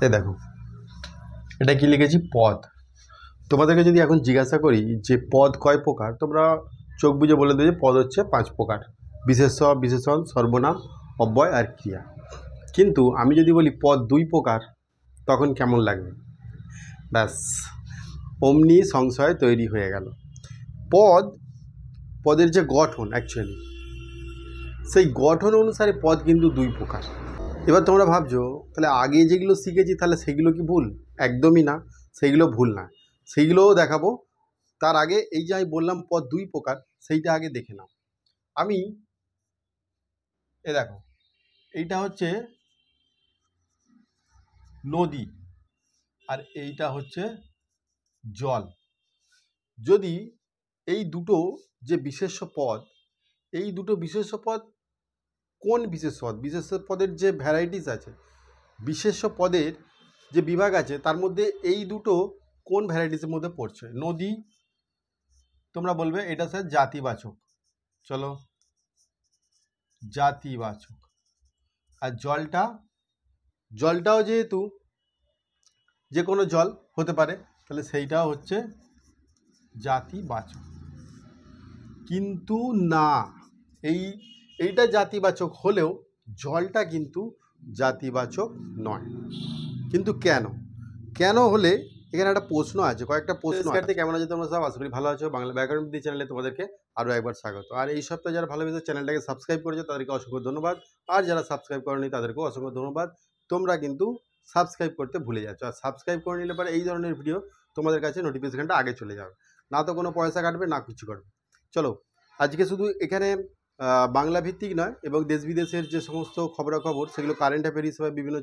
এই দেখো, এটা কি লিখেছি? পদ। তোমাদেরকে যদি এখন জিজ্ঞাসা করি যে পদ কয় প্রকার, তোমরা চোখ বুজে বলে দেবে পদ হচ্ছে 5 প্রকার: বিশেষ্য, বিশেষণ, সর্বনাম, অব্যয় আর ক্রিয়া। কিন্তু আমি যদি বলি পদ 2 প্রকার, তখন কেমন লাগবে? ব্যাস, অমনি সংশয় তৈরি হয়ে গেল। পদের যে গঠন, অ্যাকচুয়ালি সেই গঠন অনুসারে পদ কিন্তু 2 প্রকার। এবার তোমরা ভাবছো তাহলে আগে যেগুলো শিখেছি তাহলে সেগুলো কি ভুল? একদমই না, সেইগুলো ভুল না, সেইগুলোও দেখাবো। তার আগে এই যে আমি বললাম পদ 2 প্রকার, সেইটা আগে দেখে নাও। আমি দেখো, এইটা হচ্ছে নদী আর এইটা হচ্ছে জল। যদি এই দুটো যে বিশেষ্য পদ, এই দুটো বিশেষ্য পদ কোন বিশেষ্য পদ? বিশেষ্য পদের যে ভ্যারাইটিস আছে, বিশেষ্য পদের যে বিভাগ আছে, তার মধ্যে এই দুটো কোন ভ্যারাইটিসের মধ্যে পড়ছে? নদী তোমরা বলবে এটা স্যার জাতিবাচক, চলো জাতিবাচক। আর জলটাও যেহেতু যে কোনো জল হতে পারে, তাহলে সেইটাও হচ্ছে জাতিবাচক। কিন্তু না, এইটা জাতিবাচক হলেও জলটা কিন্তু জাতিবাচক নয়। কিন্তু কেন হলে এখানে একটা প্রশ্ন আছে, কয়েকটা প্রশ্ন আছে। কেমন আছে তোমরা সব? আশা করি ভালো আছো। বাংলা ব্যাকরণ বিদ্যা চ্যানেলে তোমাদেরকে আরও একবার স্বাগত। আর এই সপ্তাহে যারা ভালোবেসে চ্যানেলটাকে সাবস্ক্রাইব করেছো তাদেরকে অসংখ্য ধন্যবাদ। আর যারা সাবস্ক্রাইব করেনি তাদেরকেও অসংখ্য ধন্যবাদ। তোমরা কিন্তু সাবস্ক্রাইব করতে ভুলে যাচ্ছ। আর সাবস্ক্রাইব করে নিলে পরে এই ধরনের ভিডিও তোমাদের কাছে নোটিফিকেশনটা আগে চলে যাবে, না তো কোনো পয়সা কাটবে না কিছু করবে। চলো, আজকে শুধু এখানে বাংলা ভিত্তিক নয়, এবং দেশ বিদেশের যে সমস্ত খবরাখবর, সেগুলো কারেন্ট অ্যাফেয়ার হিসেবে বিভিন্ন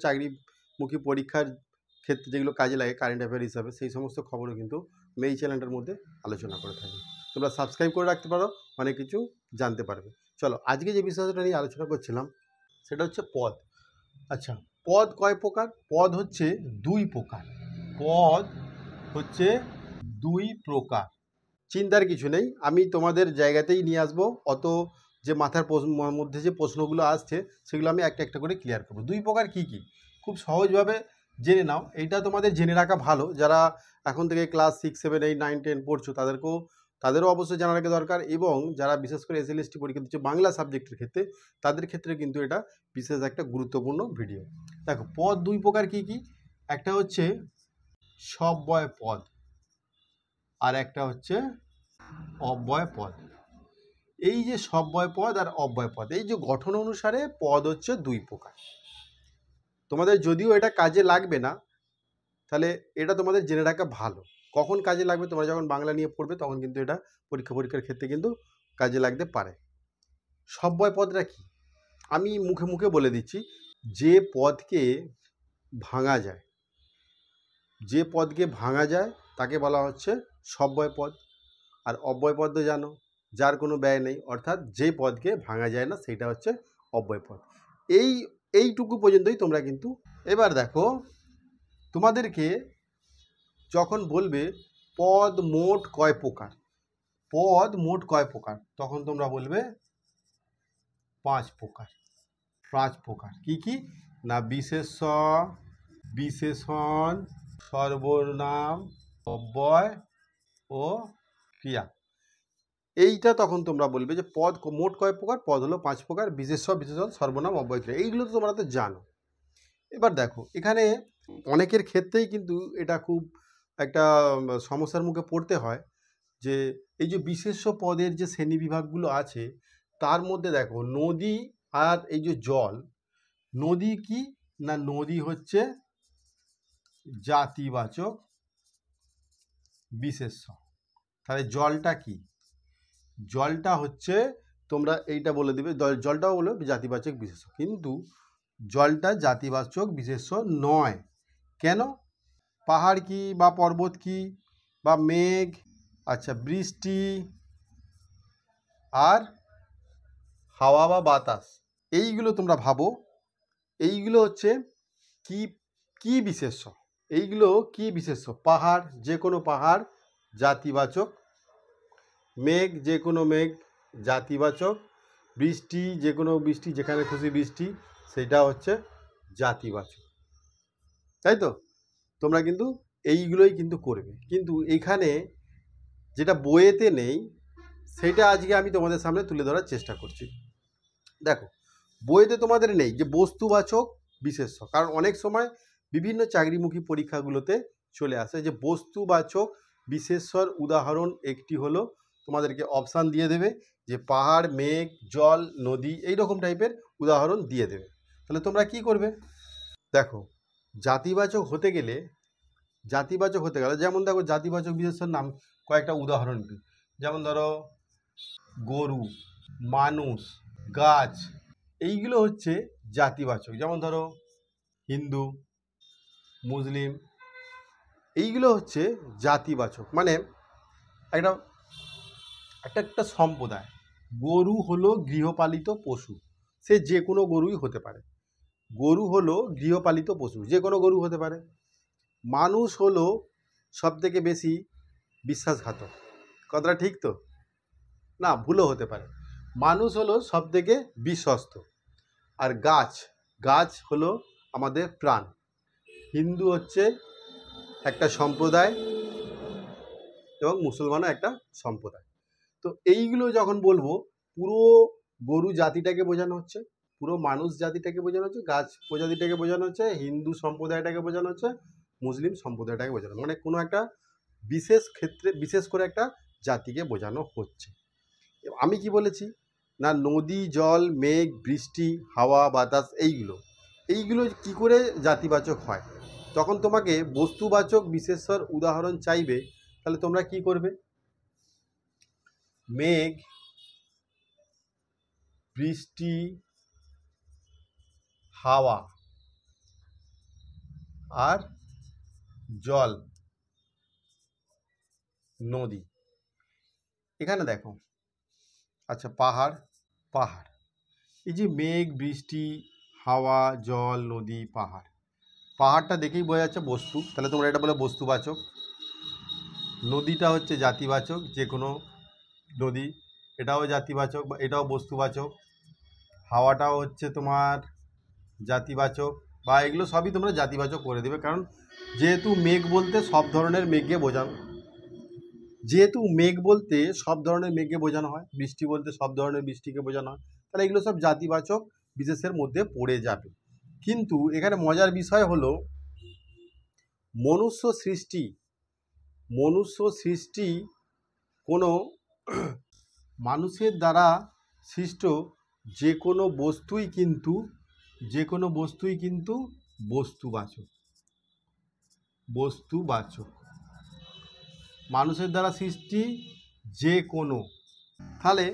চাকরিমুখী পরীক্ষার ক্ষেত্রে যেগুলো কাজে লাগে কারেন্ট অ্যাফেয়ার হিসাবে, সেই সমস্ত খবরও কিন্তু আমি এই চ্যানেলটার মধ্যে আলোচনা করে থাকি। তোমরা সাবস্ক্রাইব করে রাখতে পারো, অনেক কিছু জানতে পারবে। চলো, আজকে যে বিষয়টা নিয়ে আলোচনা করছিলাম সেটা হচ্ছে পদ। আচ্ছা, পদ কয় প্রকার? পদ হচ্ছে 2 প্রকার। পদ হচ্ছে 2 প্রকার, চিন্তার কিছু নেই। আমি তোমাদের জায়গাতেই নিয়ে আসবো। অত যে মাথার মধ্যে যে প্রশ্নগুলো আসছে সেগুলো আমি একটা একটা করে ক্লিয়ার করবো। 2 প্রকার কি কি খুব সহজভাবে জেনে নাও। এইটা তোমাদের জেনে রাখা ভালো। যারা এখন থেকে ক্লাস 6, 7, 8, 9, 10 পড়ছো তাদেরও অবশ্যই জানা রাখা দরকার। এবং যারা বিশেষ করে SLST পরীক্ষা দিচ্ছে বাংলা সাবজেক্টের ক্ষেত্রে, তাদের ক্ষেত্রে কিন্তু এটা বিশেষ একটা গুরুত্বপূর্ণ ভিডিও। দেখো, পদ 2 প্রকার কি কি? একটা হচ্ছে সব্যয় পদ আর একটা হচ্ছে অব্যয় পদ। এই যে সব্যয় পদ আর অব্যয় পদ, এই যে গঠন অনুসারে পদ হচ্ছে 2 প্রকার। তোমাদের যদিও এটা কাজে লাগবে না, তাহলে এটা তোমাদের জেনে রাখা ভালো। কখন কাজে লাগবে? তোমরা যখন বাংলা নিয়ে পড়বে তখন কিন্তু এটা পরীক্ষার ক্ষেত্রে কিন্তু কাজে লাগতে পারে। সব্যয় পদটা কি আমি মুখে মুখে বলে দিচ্ছি। যে পদকে ভাঙা যায়, তাকে বলা হচ্ছে সব্যয় পদ। আর অব্যয় পদ তো জানো, যার কোনো ব্যয় নেই, অর্থাৎ যে পদকে ভাঙা যায় না সেইটা হচ্ছে অব্যয় পদ। এইটুকু পর্যন্তই তোমরা কিন্তু। এবার দেখো, তোমাদেরকে যখন বলবে পদ মোট কয় প্রকার, তখন তোমরা বলবে 5 প্রকার। 5 প্রকার কি কি? না, বিশেষ্য, বিশেষণ, সর্বনাম, অব্যয় ও ক্রিয়া। এইটা তখন তোমরা বলবে যে পদ মোট কয় প্রকার? পদ হলো 5 প্রকার: বিশেষ্য, বিশেষণ, সর্বনাম, অব্যয়, ক্রিয়া। এইগুলো তো তোমরা তো জানো। এবার দেখো, এখানে অনেকের ক্ষেত্রেই কিন্তু এটা খুব একটা সমস্যার মুখে পড়তে হয় যে এই যে বিশেষ্য পদের যে শ্রেণীবিভাগগুলো আছে, তার মধ্যে দেখো নদী আর এই যে জল। নদী কি না, নদী হচ্ছে জাতিবাচক বিশেষ্য। তাহলে জলটা কি? জলটা হচ্ছে, তোমরা এইটা বলে দেবে, জলটাও বলে জাতিবাচক বিশেষ্য, কিন্তু জলটা জাতিবাচক বিশেষ্য নয়। কেন? পাহাড় কি বা পর্বত কি বা মেঘ, আচ্ছা বৃষ্টি আর হাওয়া বা বাতাস, এইগুলো তোমরা ভাবো, এইগুলো হচ্ছে কি বিশেষ্য? এইগুলো কি বিশেষ্য? পাহাড়, যে কোনো পাহাড় জাতিবাচক। মেঘ, যে কোনো মেঘ জাতিবাচক। বৃষ্টি, যে কোনো বৃষ্টি, যেখানে খুশি বৃষ্টি, সেটা হচ্ছে জাতিবাচক, তাই তো? তোমরা কিন্তু এইগুলোই কিন্তু করবে, কিন্তু এখানে যেটা বইয়েতে নেই সেটা আজকে আমি তোমাদের সামনে তুলে ধরার চেষ্টা করছি। দেখো, বইতে তোমাদের নেই যে বস্তুবাচক বিশেষ্য, কারণ অনেক সময় বিভিন্ন চাকরিমুখী পরীক্ষাগুলোতে চলে আসে যে বস্তুবাচক বিশেষ্যর উদাহরণ একটি হলো, তোমাদেরকে অপশান দিয়ে দেবে যে পাহাড়, মেঘ, জল, নদী, এইরকম টাইপের উদাহরণ দিয়ে দেবে। তাহলে তোমরা কি করবে? দেখো, জাতিবাচক হতে গেলে যেমন দেখো জাতিবাচক বিশেষ্যর নাম কয়েকটা উদাহরণ দিই। যেমন ধরো গরু, মানুষ, গাছ, এইগুলো হচ্ছে জাতিবাচক। যেমন ধরো হিন্দু, মুসলিম, এইগুলো হচ্ছে জাতিবাচক। মানে একটা একটা একটা সম্প্রদায়। গরু হলো গৃহপালিত পশু, সে যে কোনো গরুই হতে পারে। গরু হলো গৃহপালিত পশু, যে কোনো গরু হতে পারে। মানুষ হলো সবথেকে বেশি বিশ্বাসঘাতক। কথাটা ঠিক তো? না, ভুলও হতে পারে। মানুষ হলো সবথেকে বিশ্বস্ত। আর গাছ হলো আমাদের প্রাণ। হিন্দু হচ্ছে একটা সম্প্রদায় এবং মুসলমানও একটা সম্প্রদায়। তো এইগুলো যখন বলবো, পুরো গরু জাতিটাকে বোঝানো হচ্ছে, পুরো মানুষ জাতিটাকে বোঝানো হচ্ছে, গাছ প্রজাতিটাকে বোঝানো হচ্ছে, হিন্দু সম্প্রদায়টাকে বোঝানো হচ্ছে, মুসলিম সম্প্রদায়টাকে বোঝানো, মানে কোনো একটা বিশেষ ক্ষেত্রে বিশেষ করে একটা জাতিকে বোঝানো হচ্ছে। আমি কি বলেছি না, নদী, জল, মেঘ, বৃষ্টি, হাওয়া, বাতাস, এইগুলো কি করে জাতিবাচক হয়? তখন তোমাকে বস্তুবাচক বিশেষ্যর উদাহরণ চাইবে, তাহলে তোমরা কি করবে? মেঘ, বৃষ্টি, হাওয়া আর জল, নদী। এখানে দেখো, আচ্ছা পাহাড়, এই যে মেঘ, বৃষ্টি, হাওয়া, জল, নদী, পাহাড়টা দেখেই বোঝা যাচ্ছে বস্তু, তাহলে তোমরা এটা বলে বস্তুবাচক। নদীটা হচ্ছে জাতিবাচক, যে কোনো নদী, এটাও জাতিবাচক বা এটাও বস্তুবাচক। হাওয়াটাও হচ্ছে তোমার জাতিবাচক, বা এগুলো সবই তোমরা জাতিবাচক করে দেবে, কারণ যেহেতু মেঘ বলতে সব ধরনের মেঘকে বোঝানো হয়, বৃষ্টি বলতে সব ধরনের বৃষ্টিকে বোঝানো হয়, তাহলে এগুলো সব জাতিবাচক বিশেষের মধ্যে পড়ে যাবে। কিন্তু এখানে মজার বিষয় হলো মনুষ্য সৃষ্টি কোনো মানুষের দ্বারা সৃষ্ট যে কোনো বস্তুই কিন্তু বস্তুবাচক। মানুষের দ্বারা সৃষ্টি যে কোনো, তাহলে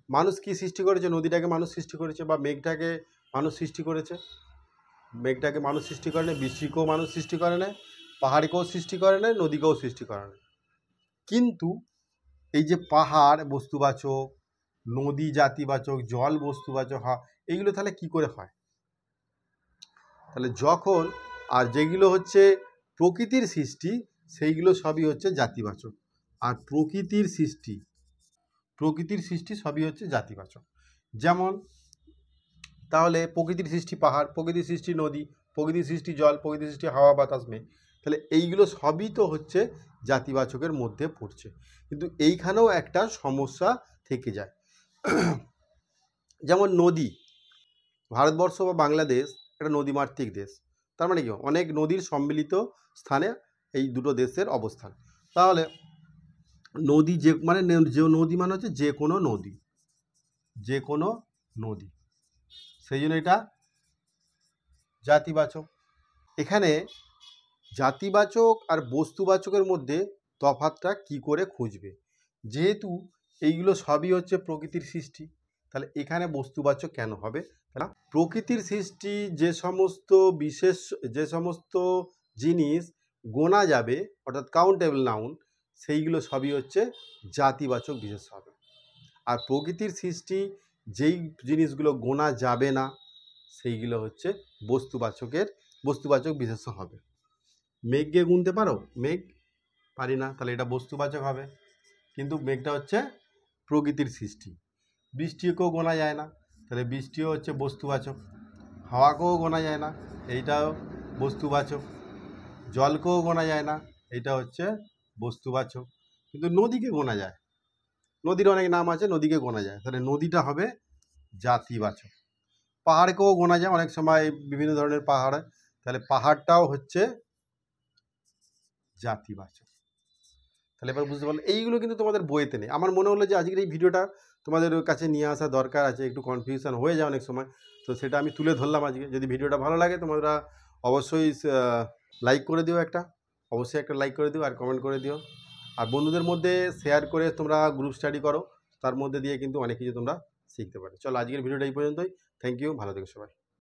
মানুষ কি সৃষ্টি করেছে? নদীটাকে মানুষ সৃষ্টি করেছে, বা মেঘটাকে মানুষ সৃষ্টি করেছে। মেঘটাকে মানুষ সৃষ্টি করে না, বৃষ্টিকেও মানুষ সৃষ্টি করে না, পাহাড়কেও সৃষ্টি করে না, নদীকেও সৃষ্টি করে না। কিন্তু এই যে পাহাড় বস্তুবাচক, নদী জাতিবাচক, জল বস্তুবাচক হয়, এইগুলো তাহলে কি করে হয়? তাহলে যখন, আর যেগুলো হচ্ছে প্রকৃতির সৃষ্টি, সেইগুলো সবই হচ্ছে জাতিবাচক। আর প্রকৃতির সৃষ্টি সবই হচ্ছে জাতিবাচক। যেমন তাহলে প্রকৃতির সৃষ্টি পাহাড়, প্রকৃতির সৃষ্টি নদী, প্রকৃতির সৃষ্টি জল, প্রকৃতির সৃষ্টি হাওয়া, বাতাস, মেঘ, তাহলে এইগুলো সবই তো হচ্ছে জাতিবাচকের মধ্যে পড়ছে। কিন্তু এইখানেও একটা সমস্যা থেকে যায়। যেমন নদী, ভারতবর্ষ বা বাংলাদেশ একটা নদীমাতৃক দেশ, তার মানে কি অনেক নদীর সম্মিলিত স্থানে এই দুটো দেশের অবস্থান। তাহলে নদী যে নদী মানে হচ্ছে যে কোনো নদী, সেই জন্য এটা জাতিবাচক। এখানে জাতিবাচক আর বস্তুবাচকের মধ্যে তফাৎটা কি করে খুঁজবে? যেহেতু এইগুলো সবই হচ্ছে প্রকৃতির সৃষ্টি, তাহলে এখানে বস্তুবাচক কেন হবে? তাহলে প্রকৃতির সৃষ্টি যে সমস্ত জিনিস গোনা যাবে, অর্থাৎ কাউন্টেবল নাউন, সেইগুলো সবই হচ্ছে জাতিবাচক বিশেষ্য হবে। আর প্রকৃতির সৃষ্টি যেই জিনিসগুলো গোনা যাবে না, সেইগুলো হচ্ছে বস্তুবাচক বিশেষ্য হবে। মেঘকে গুনতে পারো? মেঘ পারি না, তাহলে এটা বস্তুবাচক হবে। কিন্তু মেঘটা হচ্ছে প্রকৃতির সৃষ্টি। বৃষ্টিকেও গোনা যায় না, তাহলে বৃষ্টিও হচ্ছে বস্তুবাচক। হাওয়াকেও গোনা যায় না, এইটাও বস্তুবাচক। জলকেও গোনা যায় না, এইটা হচ্ছে বস্তুবাচক। কিন্তু নদীকে গোনা যায়, নদীর অনেক নাম আছে, নদীকে গোনা যায়, তাহলে নদীটা হবে জাতিবাচক। পাহাড়কেও গোনা যায়, অনেক সময় বিভিন্ন ধরনের পাহাড় হয়, তাহলে পাহাড়টাও হচ্ছে জাতিবাচক। তাহলে এবার বুঝতে পারলে এইগুলো কিন্তু তোমাদের বইতে নেই। আমার মনে হলো যে আজকের এই ভিডিওটা তোমাদের কাছে নিয়ে আসা দরকার আছে, একটু কনফিউশন হয়ে যায় অনেক সময়, তো সেটা আমি তুলে ধরলাম আজকে। যদি ভিডিওটা ভালো লাগে তোমরা অবশ্যই লাইক করে দিও, অবশ্যই একটা লাইক করে দিও আর কমেন্ট করে দিও। আর বন্ধুদের মধ্যে শেয়ার করে তোমরা গ্রুপ স্টাডি করো, তার মধ্যে দিয়ে কিন্তু অনেক কিছু তোমরা শিখতে পারো। চলো আজকের ভিডিওটা এই পর্যন্তই। থ্যাংক ইউ, ভালো থেকো সবাই।